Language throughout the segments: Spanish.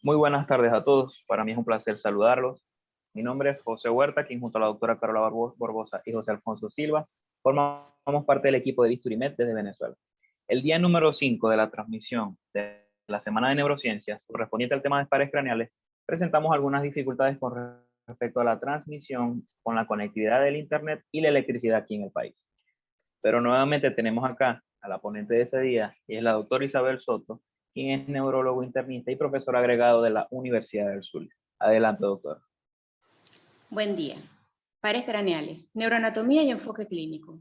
Muy buenas tardes a todos. Para mí es un placer saludarlos. Mi nombre es José Huerta, quien junto a la doctora Carola Borbosa y José Alfonso Silva formamos parte del equipo de Bisturimed desde Venezuela. El día número 5 de la transmisión de la Semana de Neurociencias, correspondiente al tema de pares craneales, presentamos algunas dificultades con respecto a la transmisión con la conectividad del Internet y la electricidad aquí en el país. Pero nuevamente tenemos acá a la ponente de ese día, y es la doctora Isabel Soto, quien es neurólogo internista y profesor agregado de la Universidad del Zulia. Adelante, doctora. Buen día. Pares craneales, neuroanatomía y enfoque clínico.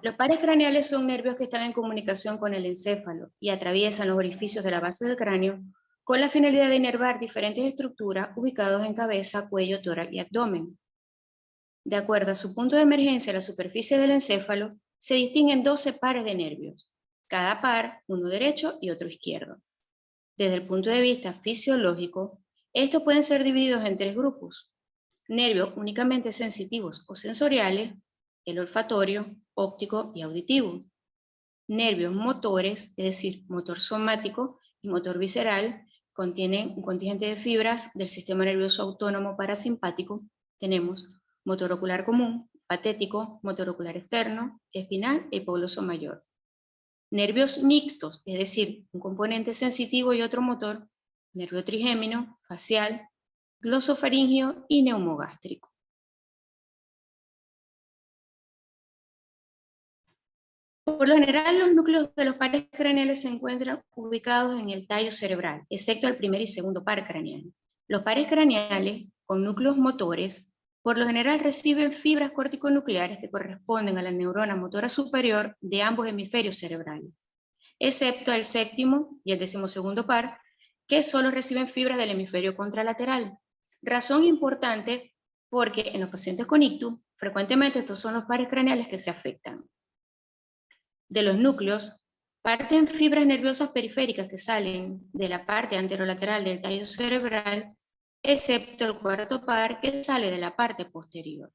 Los pares craneales son nervios que están en comunicación con el encéfalo y atraviesan los orificios de la base del cráneo con la finalidad de inervar diferentes estructuras ubicadas en cabeza, cuello, tórax y abdomen. De acuerdo a su punto de emergencia, la superficie del encéfalo, se distinguen 12 pares de nervios, cada par, uno derecho y otro izquierdo. Desde el punto de vista fisiológico, estos pueden ser divididos en 3 grupos: nervios únicamente sensitivos o sensoriales, el olfatorio, óptico y auditivo; nervios motores, es decir, motor somático y motor visceral, contienen un contingente de fibras del sistema nervioso autónomo parasimpático. Tenemos motor ocular común, patético, motor ocular externo, espinal e hipogloso mayor. Nervios mixtos, es decir, un componente sensitivo y otro motor, nervio trigémino, facial, glosofaringio y neumogástrico. Por lo general, los núcleos de los pares craneales se encuentran ubicados en el tallo cerebral, excepto el primer y segundo par craneal. Los pares craneales con núcleos motores, por lo general reciben fibras corticonucleares que corresponden a la neurona motora superior de ambos hemisferios cerebrales, excepto el séptimo y el 12º par, que solo reciben fibras del hemisferio contralateral. Razón importante porque en los pacientes con ictus, frecuentemente estos son los pares craneales que se afectan. De los núcleos, parten fibras nerviosas periféricas que salen de la parte anterolateral del tallo cerebral, excepto el cuarto par que sale de la parte posterior.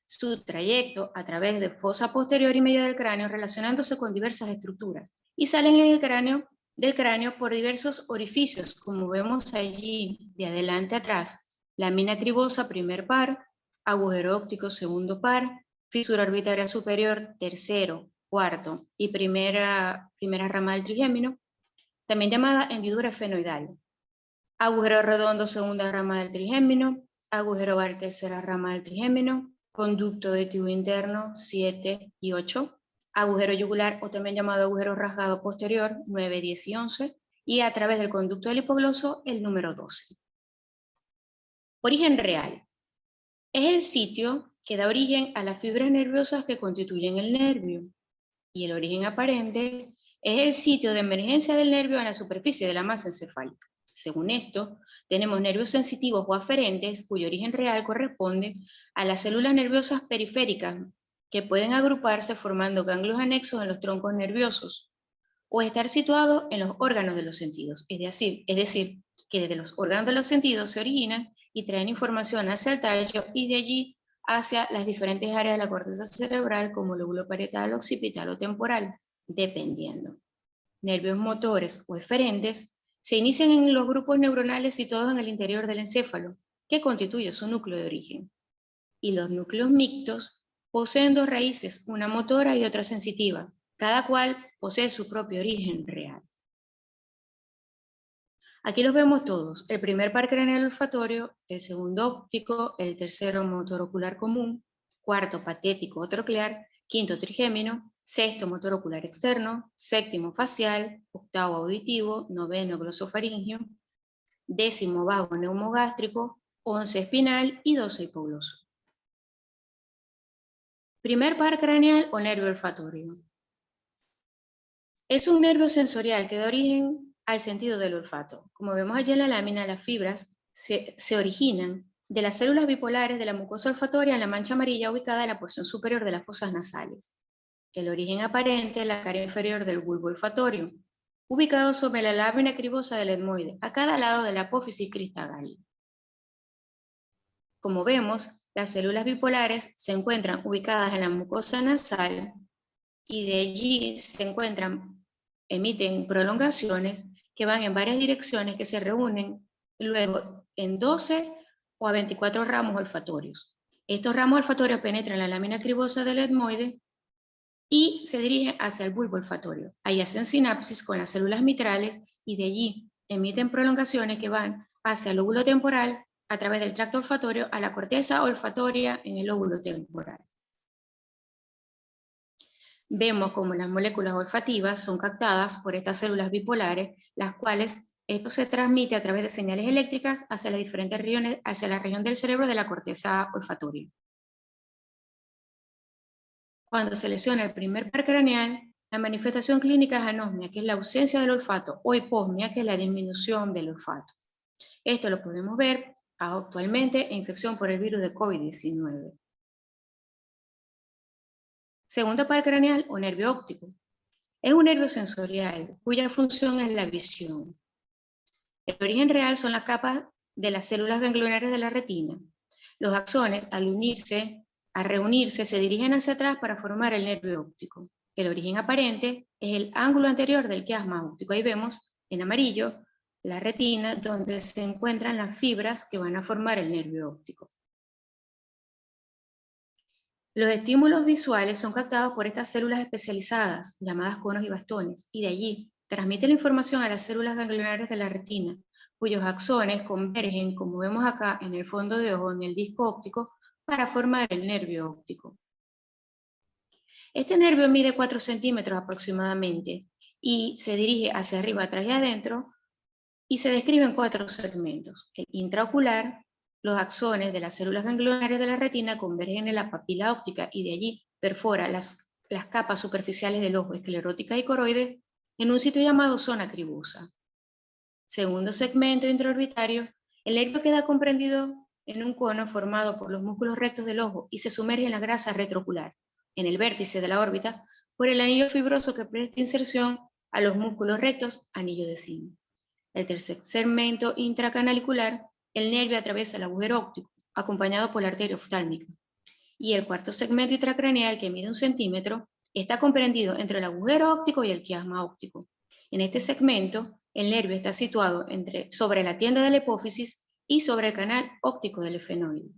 Su trayecto a través de fosa posterior y media del cráneo relacionándose con diversas estructuras y salen en el cráneo del cráneo por diversos orificios, como vemos allí de adelante a atrás: lámina cribosa primer par, agujero óptico segundo par, fisura orbitaria superior tercero, cuarto y primera rama del trigémino, también llamada hendidura esfenoidal, agujero redondo segunda rama del trigémino, agujero oval tercera rama del trigémino, conducto de tubo interno 7 y 8, agujero yugular o también llamado agujero rasgado posterior 9, 10 y 11, y a través del conducto del hipogloso el número 12. Origen real. Es el sitio que da origen a las fibras nerviosas que constituyen el nervio, y el origen aparente es el sitio de emergencia del nervio en la superficie de la masa encefálica. Según esto, tenemos nervios sensitivos o aferentes cuyo origen real corresponde a las células nerviosas periféricas que pueden agruparse formando ganglios anexos en los troncos nerviosos o estar situados en los órganos de los sentidos, es decir, que desde los órganos de los sentidos se originan y traen información hacia el tallo y de allí hacia las diferentes áreas de la corteza cerebral como lóbulo parietal, occipital o temporal, dependiendo. Nervios motores o eferentes se inician en los grupos neuronales situados en el interior del encéfalo, que constituye su núcleo de origen. Y los núcleos mixtos poseen 2 raíces, una motora y otra sensitiva, cada cual posee su propio origen real. Aquí los vemos todos: el primer par craneal olfatorio, el segundo óptico, el tercero motor ocular común, cuarto patético o troclear, quinto trigémino, sexto motor ocular externo, séptimo facial, octavo auditivo, noveno glosofaringio, décimo vago neumogástrico, 11 espinal y 12 hipogloso. Primer par craneal o nervio olfatorio. Es un nervio sensorial que da origen al sentido del olfato. Como vemos allí en la lámina, las fibras se originan de las células bipolares de la mucosa olfatoria en la mancha amarilla ubicada en la porción superior de las fosas nasales. El origen aparente es la cara inferior del bulbo olfatorio, ubicado sobre la lámina cribosa del etmoide, a cada lado de la apófisis cristagal. Como vemos, las células bipolares se encuentran ubicadas en la mucosa nasal y de allí emiten prolongaciones que van en varias direcciones que se reúnen luego en 12 o a 24 ramos olfatorios. Estos ramos olfatorios penetran la lámina cribosa del etmoide y se dirigen hacia el bulbo olfatorio. Ahí hacen sinapsis con las células mitrales y de allí emiten prolongaciones que van hacia el lóbulo temporal a través del tracto olfatorio a la corteza olfatoria en el lóbulo temporal. Vemos como las moléculas olfativas son captadas por estas células bipolares, las cuales esto se transmite a través de señales eléctricas hacia las diferentes regiones, hacia la región del cerebro de la corteza olfatoria. Cuando se lesiona el primer par craneal, la manifestación clínica es anosmia, que es la ausencia del olfato, o hiposmia, que es la disminución del olfato. Esto lo podemos ver actualmente en infección por el virus de COVID-19. Segundo par craneal o nervio óptico. Es un nervio sensorial cuya función es la visión. El origen real son las capas de las células ganglionares de la retina. Los axones, al reunirse, se dirigen hacia atrás para formar el nervio óptico. El origen aparente es el ángulo anterior del quiasma óptico. Ahí vemos en amarillo la retina donde se encuentran las fibras que van a formar el nervio óptico. Los estímulos visuales son captados por estas células especializadas, llamadas conos y bastones, y de allí transmiten la información a las células ganglionares de la retina, cuyos axones convergen, como vemos acá en el fondo de ojo, en el disco óptico, para formar el nervio óptico. Este nervio mide 4 centímetros aproximadamente y se dirige hacia arriba, atrás y adentro, y se describe en 4 segmentos. El intraocular, los axones de las células ganglionares de la retina convergen en la papila óptica y de allí perfora las capas superficiales del ojo, esclerótica y coroide, en un sitio llamado zona cribosa. Segundo segmento intraorbitario, el nervio queda comprendido en un cono formado por los músculos rectos del ojo y se sumerge en la grasa retroocular, en el vértice de la órbita, por el anillo fibroso que presta inserción a los músculos rectos, anillo de Sim. El tercer segmento intracanalicular, el nervio atraviesa el agujero óptico, acompañado por la arteria oftálmica. Y el cuarto segmento intracraneal, que mide 1 centímetro, está comprendido entre el agujero óptico y el quiasma óptico. En este segmento, el nervio está situado sobre la tienda de la hipófisis y sobre el canal óptico del efenoide.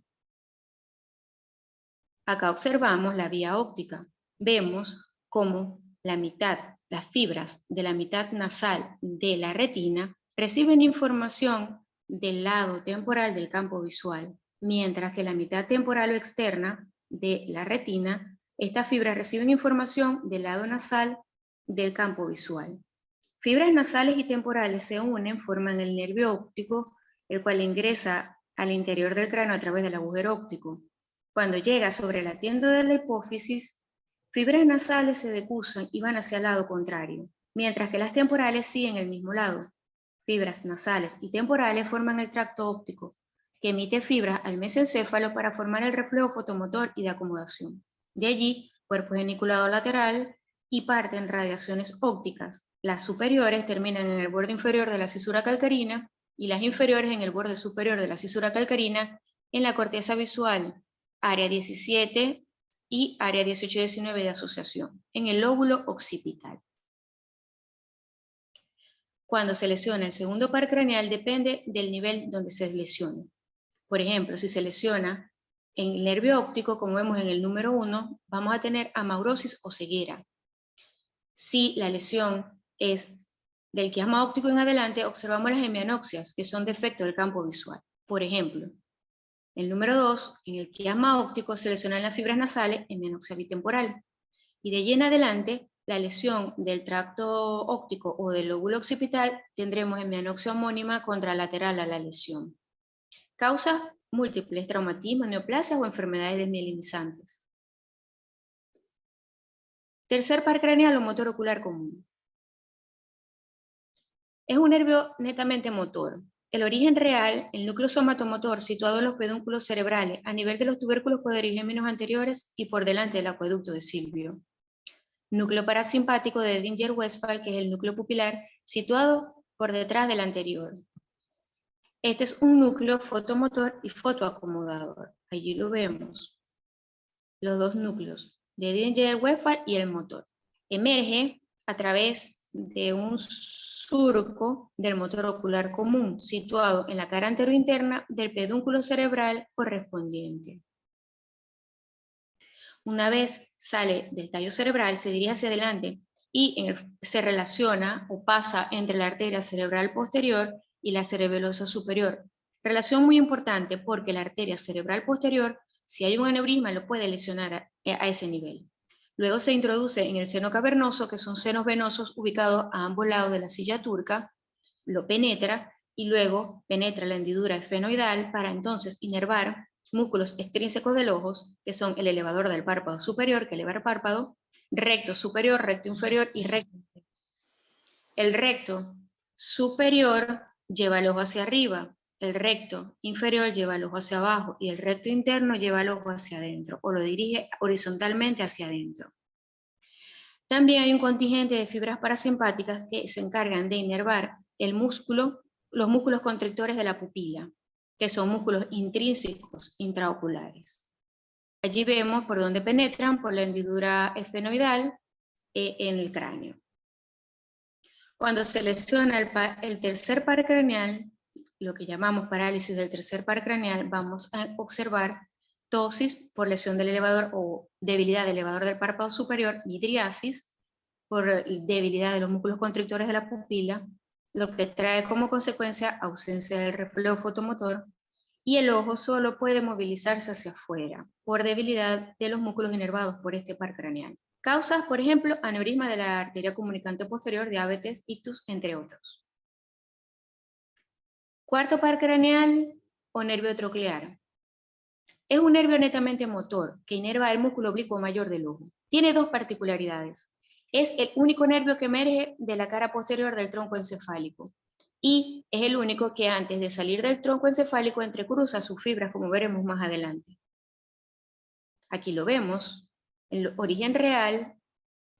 Acá observamos la vía óptica. Vemos cómo las fibras de la mitad nasal de la retina reciben información del lado temporal del campo visual, mientras que la mitad temporal o externa de la retina, estas fibras reciben información del lado nasal del campo visual. Fibras nasales y temporales se unen, forman el nervio óptico, el cual ingresa al interior del cráneo a través del agujero óptico. Cuando llega sobre la tienda de la hipófisis, fibras nasales se decusan y van hacia el lado contrario, mientras que las temporales siguen el mismo lado. Fibras nasales y temporales forman el tracto óptico, que emite fibras al mesencéfalo para formar el reflejo fotomotor y de acomodación. De allí, cuerpo geniculado lateral y parten radiaciones ópticas. Las superiores terminan en el borde inferior de la cisura calcarina y las inferiores en el borde superior de la cisura calcarina en la corteza visual, área 17 y área 18 y 19 de asociación, en el lóbulo occipital. Cuando se lesiona el segundo par craneal depende del nivel donde se lesione. Por ejemplo, si se lesiona en el nervio óptico, como vemos en el número 1, vamos a tener amaurosis o ceguera. Si la lesión es del quiasma óptico en adelante, observamos las hemianoxias, que son defectos del campo visual. Por ejemplo, el número 2, en el quiasma óptico se lesionan las fibras nasales, hemianoxia bitemporal. Y de allí en adelante, la lesión del tracto óptico o del lóbulo occipital, tendremos hemianoxia homónima contralateral a la lesión. Causas múltiples: traumatismo, neoplasias o enfermedades desmielinizantes. Tercer par craneal o motor ocular común. Es un nervio netamente motor. El origen real, el núcleo somatomotor situado en los pedúnculos cerebrales, a nivel de los tubérculos cuadrigéminos anteriores y por delante del acueducto de Silvio. Núcleo parasimpático de Edinger-Westphal, que es el núcleo pupilar, situado por detrás del anterior. Este es un núcleo fotomotor y fotoacomodador. Allí lo vemos. Los dos núcleos de Edinger-Westphal y el motor. Emerge a través de un surco del motor ocular común, situado en la cara anterointerna del pedúnculo cerebral correspondiente. Una vez sale del tallo cerebral, se dirige hacia adelante y se relaciona o pasa entre la arteria cerebral posterior y la cerebelosa superior. Relación muy importante porque la arteria cerebral posterior, si hay un aneurisma, lo puede lesionar a ese nivel. Luego se introduce en el seno cavernoso, que son senos venosos ubicados a ambos lados de la silla turca, lo penetra y luego penetra la hendidura esfenoidal para entonces inervar músculos extrínsecos del ojo, que son el elevador del párpado superior, que eleva el párpado, recto superior, recto inferior y recto inferior. El recto superior lleva el ojo hacia arriba, el recto inferior lleva el ojo hacia abajo y el recto interno lleva el ojo hacia adentro o lo dirige horizontalmente hacia adentro. También hay un contingente de fibras parasimpáticas que se encargan de inervar los músculos constrictores de la pupila, que son músculos intrínsecos intraoculares. Allí vemos por dónde penetran, por la hendidura esfenoidal en el cráneo. Cuando se lesiona el tercer par craneal, lo que llamamos parálisis del tercer par craneal, vamos a observar ptosis por lesión del elevador o debilidad del elevador del párpado superior, midriasis por debilidad de los músculos constrictores de la pupila, lo que trae como consecuencia ausencia del reflejo fotomotor, y el ojo solo puede movilizarse hacia afuera por debilidad de los músculos inervados por este par craneal. Causas, por ejemplo, aneurisma de la arteria comunicante posterior, diabetes, ictus, entre otros. Cuarto par craneal o nervio troclear. Es un nervio netamente motor que inerva el músculo oblicuo mayor del ojo. Tiene dos particularidades. Es el único nervio que emerge de la cara posterior del tronco encefálico y es el único que antes de salir del tronco encefálico entrecruza sus fibras, como veremos más adelante. Aquí lo vemos, el origen real,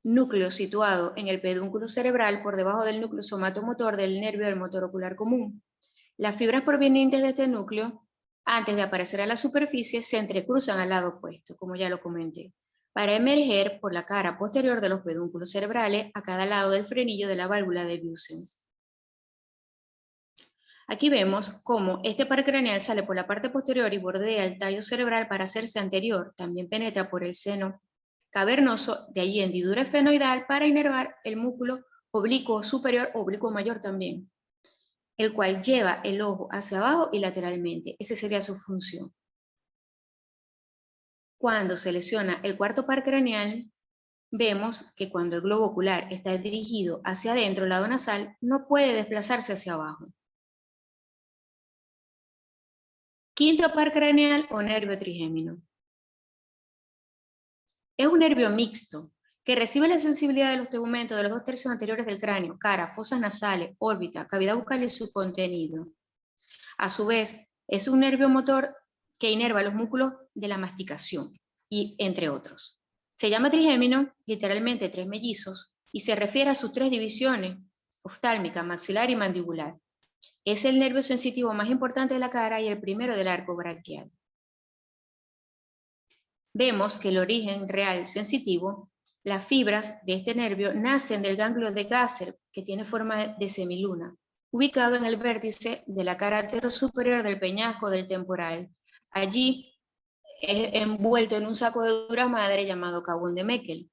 núcleo situado en el pedúnculo cerebral por debajo del núcleo somatomotor del nervio del motor ocular común. Las fibras provenientes de este núcleo, antes de aparecer a la superficie, se entrecruzan al lado opuesto, como ya lo comenté, para emerger por la cara posterior de los pedúnculos cerebrales a cada lado del frenillo de la válvula de Busens. Aquí vemos cómo este par craneal sale por la parte posterior y bordea el tallo cerebral para hacerse anterior, también penetra por el seno cavernoso, de allí hendidura esfenoidal para inervar el músculo oblicuo superior, oblicuo mayor también, el cual lleva el ojo hacia abajo y lateralmente. Esa sería su función. Cuando se lesiona el cuarto par craneal, vemos que cuando el globo ocular está dirigido hacia adentro, el lado nasal, no puede desplazarse hacia abajo. Quinto par craneal o nervio trigémino. Es un nervio mixto que recibe la sensibilidad de los tegumentos de los 2/3 anteriores del cráneo, cara, fosas nasales, órbita, cavidad bucal y su contenido. A su vez, es un nervio motor que inerva los músculos de la masticación, y entre otros. Se llama trigémino, literalmente tres mellizos, y se refiere a sus tres divisiones, oftálmica, maxilar y mandibular. Es el nervio sensitivo más importante de la cara y el primero del arco braquial. Vemos que el origen real sensitivo, las fibras de este nervio nacen del ganglio de Gasser, que tiene forma de semiluna, ubicado en el vértice de la cara anterosuperior del peñasco del temporal. Allí es envuelto en un saco de dura madre llamado Cagón de Meckel.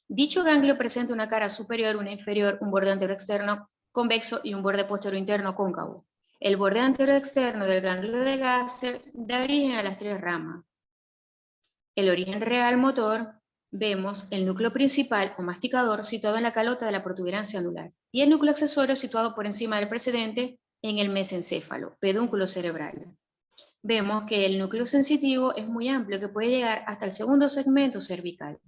Dicho ganglio presenta una cara superior, una inferior, un borde anterior externo convexo y un borde posterior interno cóncavo. El borde anterior externo del ganglio de Gasser da origen a las tres ramas. El origen real motor, vemos el núcleo principal o masticador situado en la calota de la protuberancia anular y el núcleo accesorio situado por encima del precedente en el mesencéfalo, pedúnculo cerebral. Vemos que el núcleo sensitivo es muy amplio, que puede llegar hasta el segundo segmento cervical.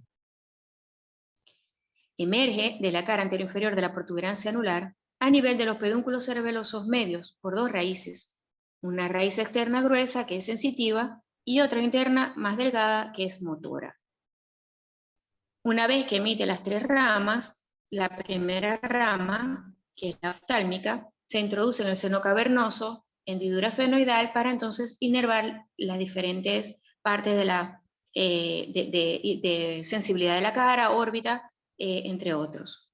Emerge de la cara anterior inferior de la protuberancia anular a nivel de los pedúnculos cerebelosos medios por dos raíces. Una raíz externa gruesa que es sensitiva y otra interna más delgada que es motora. Una vez que emite las tres ramas, la primera rama, que es la oftálmica, se introduce en el seno cavernoso, hendidura esfenoidal, para entonces inervar las diferentes partes de la de sensibilidad de la cara, órbita, entre otros.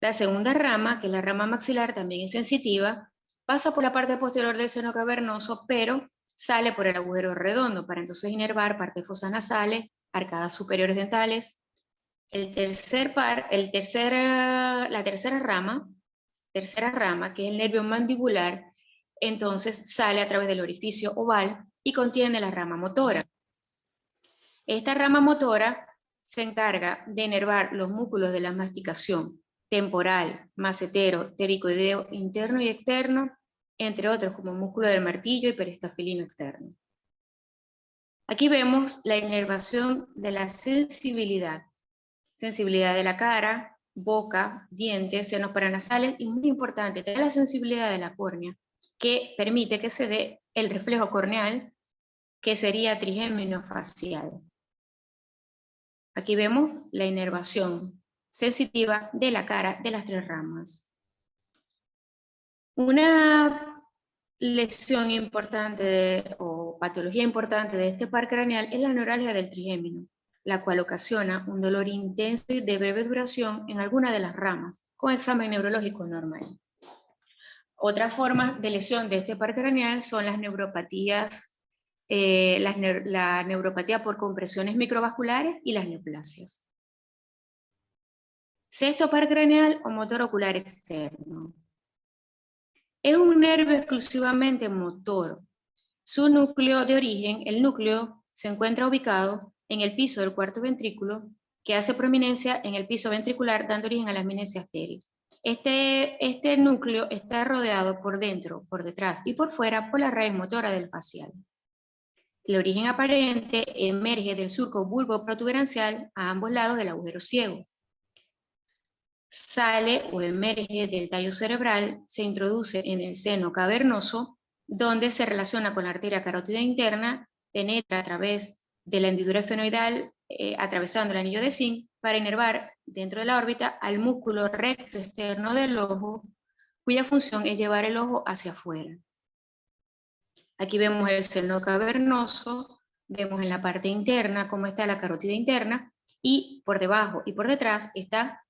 La segunda rama, que es la rama maxilar, también es sensitiva, pasa por la parte posterior del seno cavernoso, pero sale por el agujero redondo para entonces inervar parte de fosas nasales, arcadas superiores dentales. La tercera rama, que es el nervio mandibular, entonces sale a través del orificio oval y contiene la rama motora. Esta rama motora se encarga de inervar los músculos de la masticación temporal, macetero, ptericoideo interno y externo, entre otros como músculo del martillo y peristafilino externo. Aquí vemos la inervación de la sensibilidad de la cara, boca, dientes, senos paranasales y muy importante, toda la sensibilidad de la córnea, que permite que se dé el reflejo corneal, que sería trigémino facial. Aquí vemos la inervación sensitiva de la cara de las tres ramas. Una lesión importante o patología importante de este par craneal es la neuralgia del trigémino, la cual ocasiona un dolor intenso y de breve duración en alguna de las ramas, con examen neurológico normal. Otras formas de lesión de este par craneal son las neuropatías, la neuropatía por compresiones microvasculares y las neoplasias. Sexto par craneal o motor ocular externo. Es un nervio exclusivamente motor. Su núcleo de origen, el núcleo, se encuentra ubicado en el piso del cuarto ventrículo, que hace prominencia en el piso ventricular, dando origen a las meninges teres. Este núcleo está rodeado por dentro, por detrás y por fuera por la raíz motora del facial. El origen aparente emerge del surco bulbo-protuberancial a ambos lados del agujero ciego. Sale o emerge del tallo cerebral, se introduce en el seno cavernoso, donde se relaciona con la arteria carótida interna, penetra a través de la hendidura esfenoidal, atravesando el anillo de zinc, para inervar dentro de la órbita al músculo recto externo del ojo, cuya función es llevar el ojo hacia afuera. Aquí vemos el seno cavernoso, vemos en la parte interna cómo está la carótida interna, y por debajo y por detrás está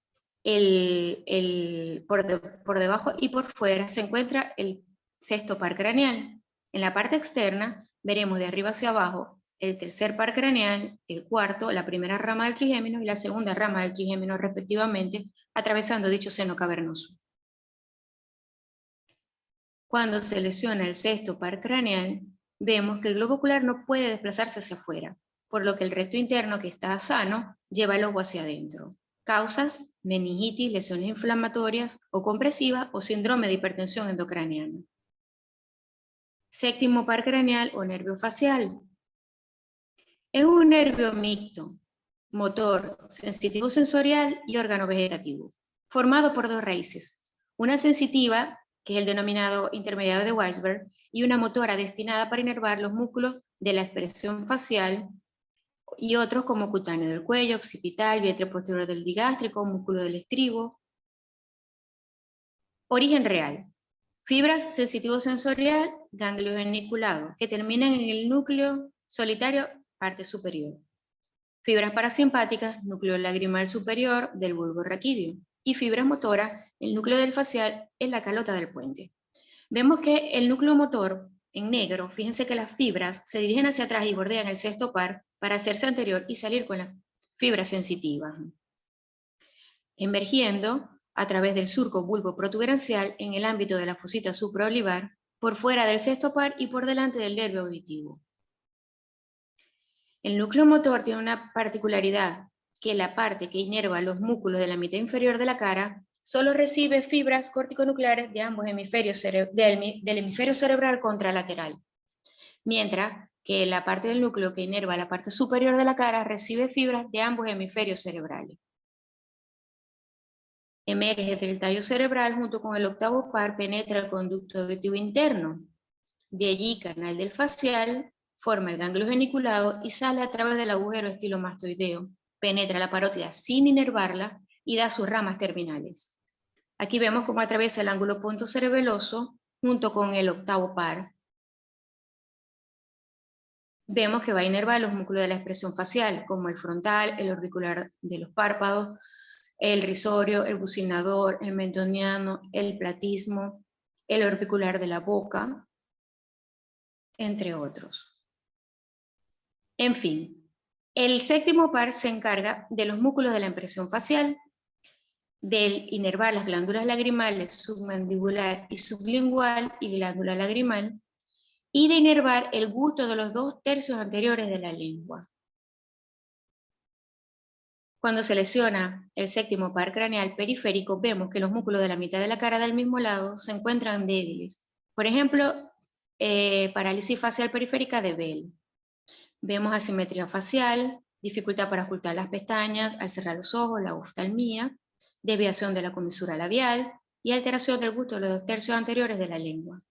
por debajo y por fuera se encuentra el sexto par craneal. En la parte externa veremos de arriba hacia abajo el tercer par craneal, el cuarto, la primera rama del trigémino y la segunda rama del trigémino respectivamente, atravesando dicho seno cavernoso. Cuando se lesiona el sexto par craneal, vemos que el globo ocular no puede desplazarse hacia afuera, por lo que el recto interno, que está sano, lleva el ojo hacia adentro. Causas: meningitis, lesiones inflamatorias o compresivas o síndrome de hipertensión endocraneana. Séptimo par craneal o nervio facial. Es un nervio mixto, motor, sensitivo sensorial y órgano vegetativo, formado por dos raíces, una sensitiva, que es el denominado intermediario de Weisberg, y una motora destinada para inervar los músculos de la expresión facial, y otros como cutáneo del cuello, occipital, vientre posterior del digástrico, músculo del estribo. Origen real: fibras sensitivo-sensorial, ganglio geniculado, que terminan en el núcleo solitario, parte superior. Fibras parasimpáticas, núcleo lagrimal superior del bulbo raquídeo. Y fibras motoras, el núcleo del facial en la calota del puente. Vemos que el núcleo motor, en negro, fíjense que las fibras se dirigen hacia atrás y bordean el sexto par para hacerse anterior y salir con las fibras sensitivas, emergiendo a través del surco bulbo protuberancial en el ámbito de la fosita supraolivar, por fuera del sexto par y por delante del nervio auditivo. El núcleo motor tiene una particularidad, que la parte que inerva los músculos de la mitad inferior de la cara solo recibe fibras corticonucleares de ambos hemisferios del hemisferio cerebral contralateral, mientras que la parte del núcleo que inerva la parte superior de la cara recibe fibras de ambos hemisferios cerebrales. Emerge del tallo cerebral junto con el octavo par, penetra el conducto auditivo interno. De allí, canal del facial, forma el ganglio geniculado y sale a través del agujero estilomastoideo, penetra la parótida sin inervarla y da sus ramas terminales. Aquí vemos cómo atraviesa el ángulo punto cerebeloso junto con el octavo par. Vemos que va a inervar los músculos de la expresión facial, como el frontal, el orbicular de los párpados, el risorio, el bucinador, el mentoniano, el platismo, el orbicular de la boca, entre otros. En fin, el séptimo par se encarga de los músculos de la impresión facial, del inervar las glándulas lagrimales submandibular y sublingual y glándula lagrimal, y de inervar el gusto de los 2/3 anteriores de la lengua. Cuando se lesiona el séptimo par craneal periférico, vemos que los músculos de la mitad de la cara del mismo lado se encuentran débiles. Por ejemplo, parálisis facial periférica de Bell. Vemos asimetría facial, dificultad para ocultar las pestañas al cerrar los ojos, la oftalmía, desviación de la comisura labial y alteración del gusto de los 2/3 anteriores de la lengua.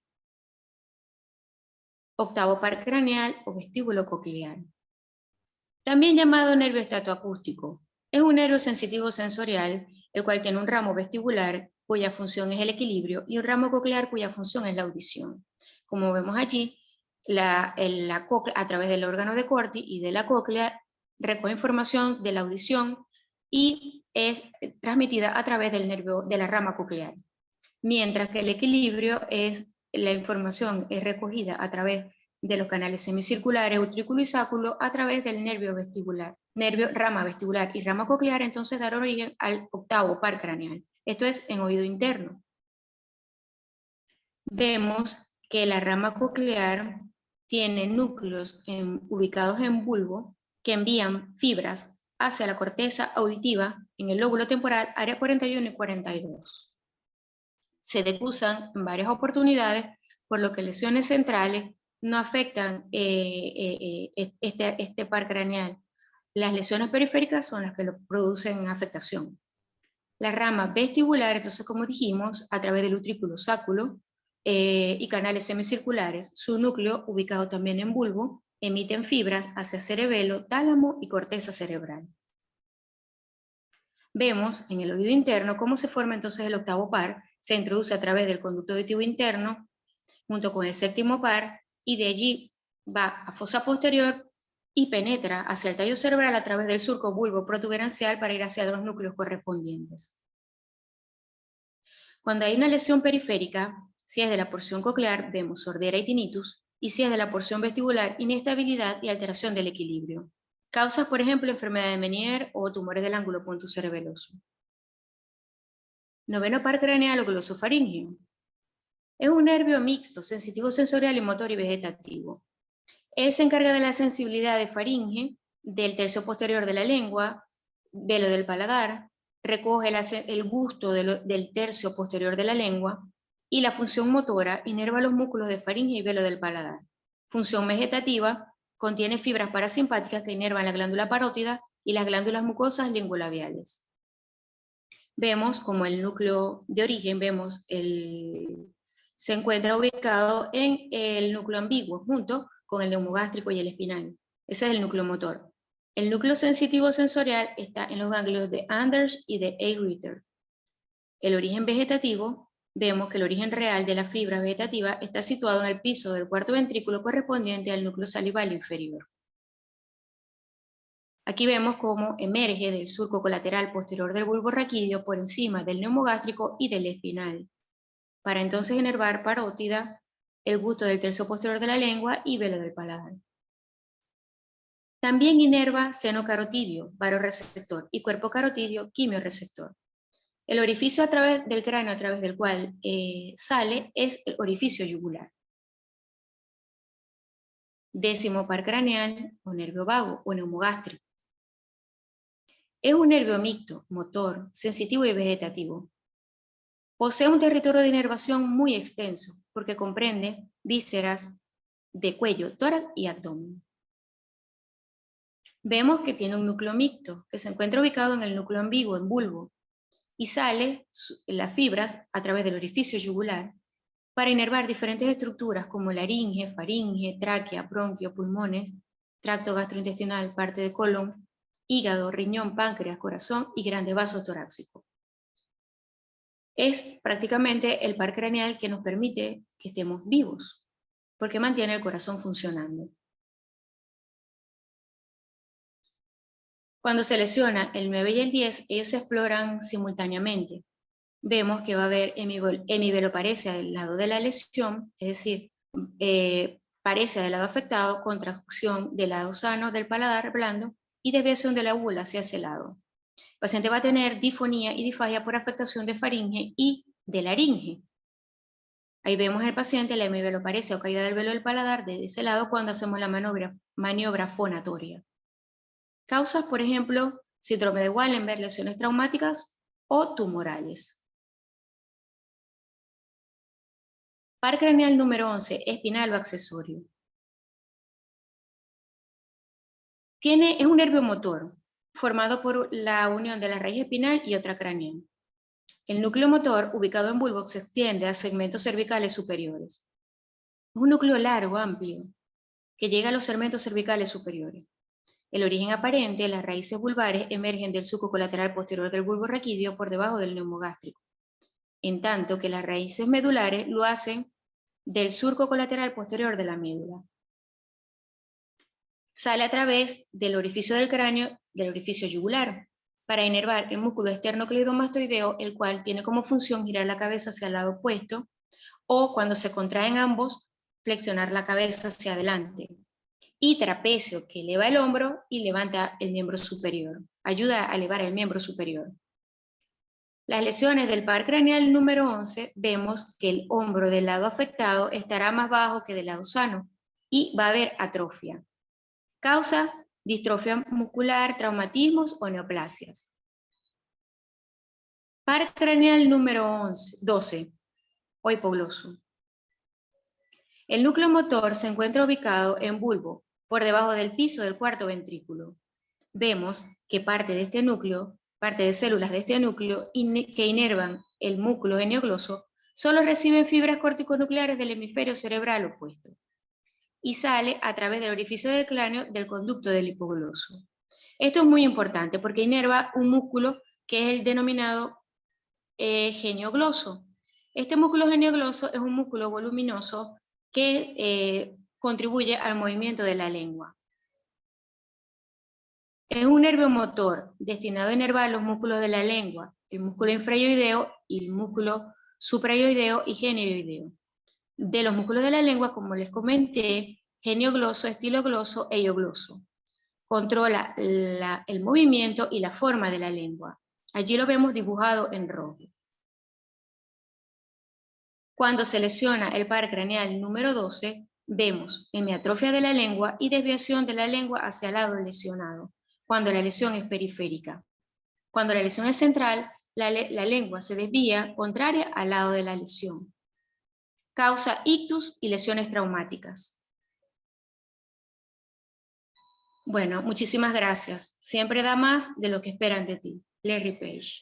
Octavo par craneal o vestíbulo coclear. También llamado nervio estatoacústico. Es un nervio sensitivo sensorial, el cual tiene un ramo vestibular cuya función es el equilibrio y un ramo coclear cuya función es la audición. Como vemos allí, la cóclea, a través del órgano de Corti y de la cóclea, recoge información de la audición y es transmitida a través del nervio de la rama coclear. Mientras que el equilibrio es la información es recogida a través de los canales semicirculares, utrículo y sáculo, a través del nervio vestibular, rama vestibular y rama coclear, entonces dar origen al octavo par craneal. Esto es en oído interno. Vemos que la rama coclear tiene núcleos ubicados en bulbo que envían fibras hacia la corteza auditiva en el lóbulo temporal, área 41 y 42. Se decusan en varias oportunidades, por lo que lesiones centrales no afectan este par craneal. Las lesiones periféricas son las que lo producen afectación. La rama vestibular, entonces, como dijimos, a través del utrículo sáculo y canales semicirculares, su núcleo, ubicado también en bulbo, emiten fibras hacia cerebelo, tálamo y corteza cerebral. Vemos en el oído interno cómo se forma entonces el octavo par, se introduce a través del conducto auditivo interno, junto con el séptimo par, y de allí va a fosa posterior y penetra hacia el tallo cerebral a través del surco bulbo protuberancial para ir hacia los núcleos correspondientes. Cuando hay una lesión periférica, si es de la porción coclear, vemos sordera y tinnitus, y si es de la porción vestibular, inestabilidad y alteración del equilibrio. Causas, por ejemplo, enfermedad de Meniere o tumores del ángulo puntocerebeloso. Noveno par craneal o glosofaríngeo. Es un nervio mixto, sensitivo sensorial y motor y vegetativo. Él se encarga de la sensibilidad de faringe, del tercio posterior de la lengua, velo del paladar, recoge el gusto del tercio posterior de la lengua, y la función motora inerva los músculos de faringe y velo del paladar. Función vegetativa, contiene fibras parasimpáticas que inervan la glándula parótida y las glándulas mucosas lingulabiales. Vemos como el núcleo de origen, se encuentra ubicado en el núcleo ambiguo, junto con el neumogástrico y el espinal. Ese es el núcleo motor. El núcleo sensitivo sensorial está en los ganglios de Anders y de A-Ritter. El origen vegetativo, vemos que el origen real de la fibra vegetativa está situado en el piso del cuarto ventrículo correspondiente al núcleo salival inferior. Aquí vemos cómo emerge del surco colateral posterior del bulbo raquídeo por encima del neumogástrico y del espinal, para entonces inervar parótida, el gusto del tercio posterior de la lengua y velo del paladar. También inerva seno carotidio, varoreceptor, y cuerpo carotidio, quimioreceptor. El orificio a través del cráneo, a través del cual sale, es el orificio yugular. Décimo par craneal o nervio vago o neumogástrico. Es un nervio mixto, motor, sensitivo y vegetativo. Posee un territorio de inervación muy extenso, porque comprende vísceras de cuello, tórax y abdomen. Vemos que tiene un núcleo mixto, que se encuentra ubicado en el núcleo ambiguo, en bulbo, y sale las fibras a través del orificio yugular para inervar diferentes estructuras como laringe, faringe, tráquea, bronquio, pulmones, tracto gastrointestinal, parte de colon, hígado, riñón, páncreas, corazón y grandes vasos torácicos. Es prácticamente el par craneal que nos permite que estemos vivos, porque mantiene el corazón funcionando. Cuando se lesiona el 9 y el 10, ellos se exploran simultáneamente. Vemos que va a haber hemiveloparesia del lado de la lesión, es decir, paresia del lado afectado, contracción del lado sano del paladar blando y desviación de la úvula hacia ese lado. El paciente va a tener difonía y disfagia por afectación de faringe y de laringe. Ahí vemos al paciente la hemiveloparesia o caída del velo del paladar de ese lado cuando hacemos la maniobra fonatoria. Causas, por ejemplo, síndrome de Wallenberg, lesiones traumáticas o tumorales. Par craneal número 11, espinal o accesorio. Es un nervio motor formado por la unión de la raíz espinal y otra craneal. El núcleo motor, ubicado en bulbo, se extiende a segmentos cervicales superiores. Es un núcleo largo, amplio, que llega a los segmentos cervicales superiores. El origen aparente, las raíces vulvares emergen del surco colateral posterior del bulbo raquídeo por debajo del neumogástrico, en tanto que las raíces medulares lo hacen del surco colateral posterior de la médula. Sale a través del orificio del cráneo, del orificio yugular, para inervar el músculo esternocleidomastoideo, el cual tiene como función girar la cabeza hacia el lado opuesto, o cuando se contraen ambos, flexionar la cabeza hacia adelante. Y trapecio, que eleva el hombro y levanta el miembro superior. Ayuda a elevar el miembro superior. Las lesiones del par craneal número 11, vemos que el hombro del lado afectado estará más bajo que del lado sano y va a haber atrofia. Causa: distrofia muscular, traumatismos o neoplasias. Par craneal número 12, o hipogloso. El núcleo motor se encuentra ubicado en bulbo, por debajo del piso del cuarto ventrículo. Vemos que parte de células de este núcleo que inervan el músculo geniogloso solo reciben fibras corticonucleares del hemisferio cerebral opuesto y sale a través del orificio del cráneo del conducto del hipogloso. Esto es muy importante porque inerva un músculo que es el denominado geniogloso. Este músculo geniogloso es un músculo voluminoso que contribuye al movimiento de la lengua. Es un nervio motor destinado a inervar los músculos de la lengua, el músculo infrayoideo y el músculo suprayoideo y genioideo. De los músculos de la lengua, como les comenté, geniogloso, estilogloso e iogloso. Controla el movimiento y la forma de la lengua. Allí lo vemos dibujado en rojo. Cuando se lesiona el par craneal número 12, vemos hemiatrofia de la lengua y desviación de la lengua hacia el lado lesionado, cuando la lesión es periférica. Cuando la lesión es central, la lengua se desvía contraria al lado de la lesión. Causa ictus y lesiones traumáticas. Bueno, muchísimas gracias. Siempre da más de lo que esperan de ti. Larry Page.